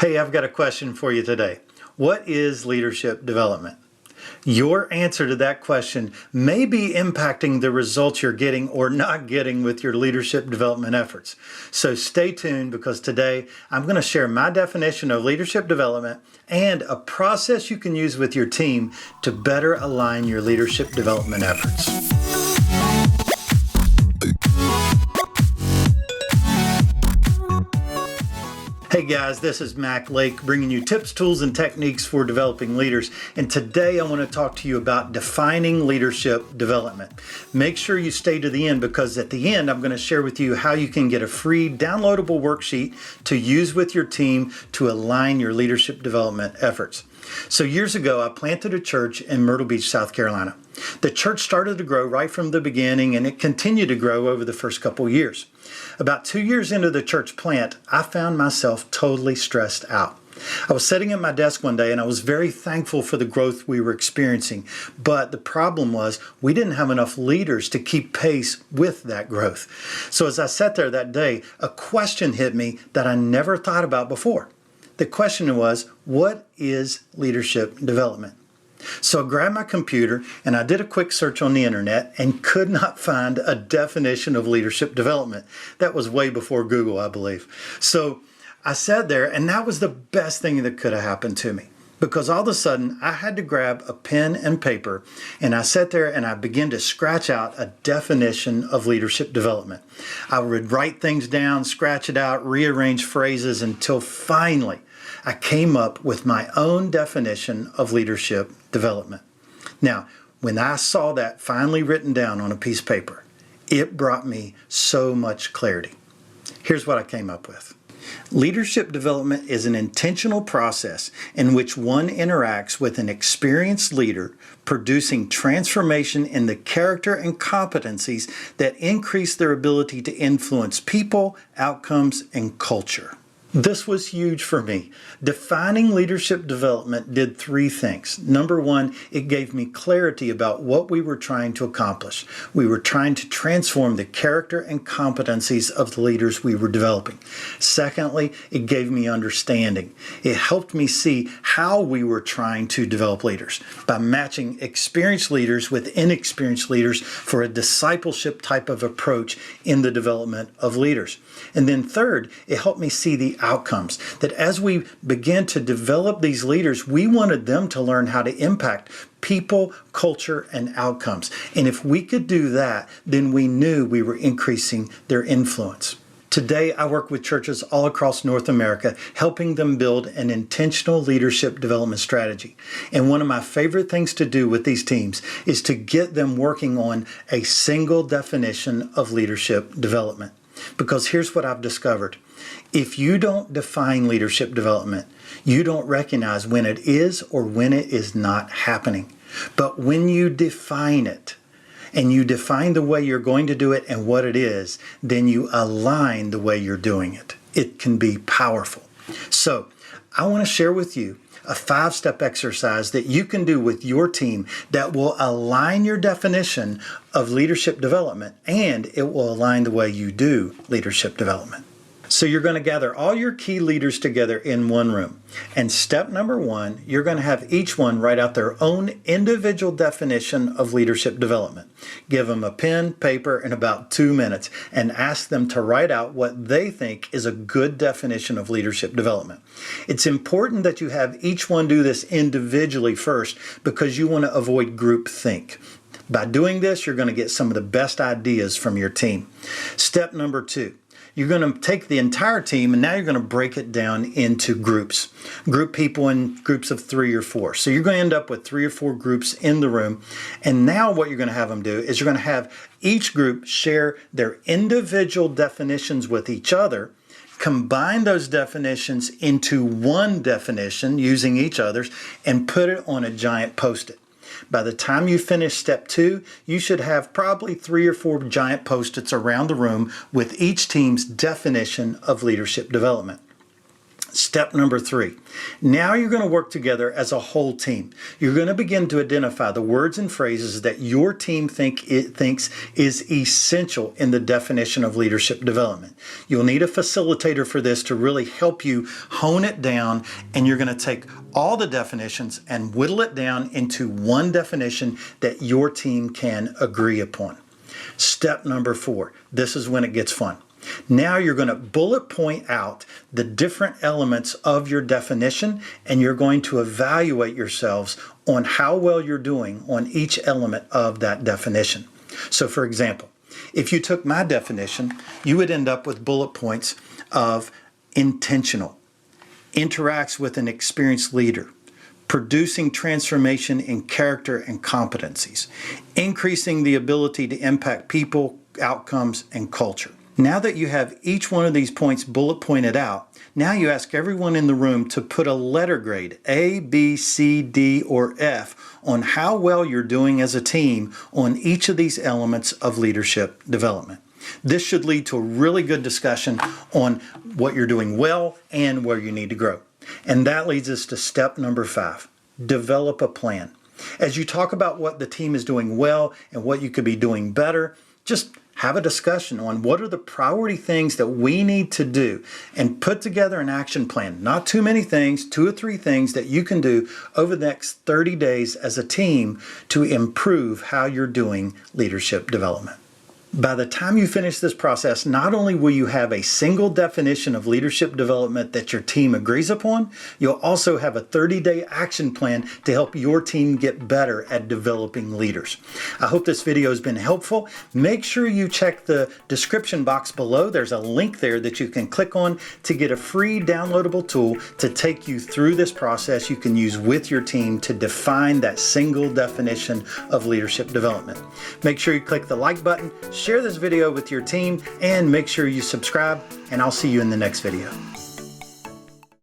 Hey, I've got a question for you today. What is leadership development? Your answer to that question may be impacting the results you're getting or not getting with your leadership development efforts. So stay tuned, because today I'm going to share my definition of leadership development and a process you can use with your team to better align your leadership development efforts. Hey guys, this is Mac Lake bringing you tips, tools, and techniques for developing leaders. And today I want to talk to you about defining leadership development. Make sure you stay to the end, because at the end I'm going to share with you how you can get a free downloadable worksheet to use with your team to align your leadership development efforts. So years ago, I planted a church in Myrtle Beach, South Carolina. The church started to grow right from the beginning, and it continued to grow over the first couple years. About 2 years into the church plant, I found myself totally stressed out. I was sitting at my desk one day, and I was very thankful for the growth we were experiencing. But the problem was we didn't have enough leaders to keep pace with that growth. So as I sat there that day, a question hit me that I never thought about before. The question was, what is leadership development? So I grabbed my computer and I did a quick search on the internet and could not find a definition of leadership development. That was way before Google, I believe. So I sat there, and that was the best thing that could have happened to me, because all of a sudden I had to grab a pen and paper, and I sat there and I began to scratch out a definition of leadership development. I would write things down, scratch it out, rearrange phrases until finally I came up with my own definition of leadership development. Now, when I saw that finally written down on a piece of paper, it brought me so much clarity. Here's what I came up with. Leadership development is an intentional process in which one interacts with an experienced leader, producing transformation in the character and competencies that increase their ability to influence people, outcomes, and culture. This was huge for me. Defining leadership development did three things. Number one, it gave me clarity about what we were trying to accomplish. We were trying to transform the character and competencies of the leaders we were developing. Secondly, it gave me understanding. It helped me see how we were trying to develop leaders by matching experienced leaders with inexperienced leaders for a discipleship type of approach in the development of leaders. And then third, it helped me see the outcomes, that as we began to develop these leaders, we wanted them to learn how to impact people, culture, and outcomes. And if we could do that, then we knew we were increasing their influence. Today, I work with churches all across North America, helping them build an intentional leadership development strategy. And one of my favorite things to do with these teams is to get them working on a single definition of leadership development. Because here's what I've discovered. If you don't define leadership development, you don't recognize when it is or when it is not happening. But when you define it, and you define the way you're going to do it and what it is, then you align the way you're doing it. It can be powerful. So I want to share with you a 5-step exercise that you can do with your team that will align your definition of leadership development, and it will align the way you do leadership development. So you're going to gather all your key leaders together in one room. And step number one, you're going to have each one write out their own individual definition of leadership development. Give them a pen, paper, and about 2 minutes, and ask them to write out what they think is a good definition of leadership development. It's important that you have each one do this individually first, because you want to avoid groupthink. By doing this, you're going to get some of the best ideas from your team. Step number two. You're going to take the entire team, and now you're going to break it down into groups. Group people in groups of 3 or 4. So you're going to end up with 3 or 4 groups in the room. And now what you're going to have them do is you're going to have each group share their individual definitions with each other, combine those definitions into one definition using each other's, and put it on a giant Post-it. By the time you finish step 2, you should have probably 3 or 4 giant Post-its around the room with each team's definition of leadership development. Step number 3. Now you're going to work together as a whole team. You're going to begin to identify the words and phrases that your team thinks is essential in the definition of leadership development. You'll need a facilitator for this to really help you hone it down, and you're going to take all the definitions and whittle it down into one definition that your team can agree upon. Step number 4. This is when it gets fun. Now you're going to bullet point out the different elements of your definition, and you're going to evaluate yourselves on how well you're doing on each element of that definition. So for example, if you took my definition, you would end up with bullet points of intentional, interacts with an experienced leader, producing transformation in character and competencies, increasing the ability to impact people, outcomes, and culture. Now that you have each one of these points bullet pointed out, now you ask everyone in the room to put a letter grade, A, B, C, D, or F, on how well you're doing as a team on each of these elements of leadership development. This should lead to a really good discussion on what you're doing well and where you need to grow. And that leads us to step number 5, develop a plan. As you talk about what the team is doing well and what you could be doing better, just have a discussion on what are the priority things that we need to do, and put together an action plan. Not too many things, 2 or 3 things that you can do over the next 30 days as a team to improve how you're doing leadership development. By the time you finish this process, not only will you have a single definition of leadership development that your team agrees upon, you'll also have a 30-day action plan to help your team get better at developing leaders. I hope this video has been helpful. Make sure you check the description box below. There's a link there that you can click on to get a free downloadable tool to take you through this process you can use with your team to define that single definition of leadership development. Make sure you click the like button, share this video with your team, and make sure you subscribe, and I'll see you in the next video.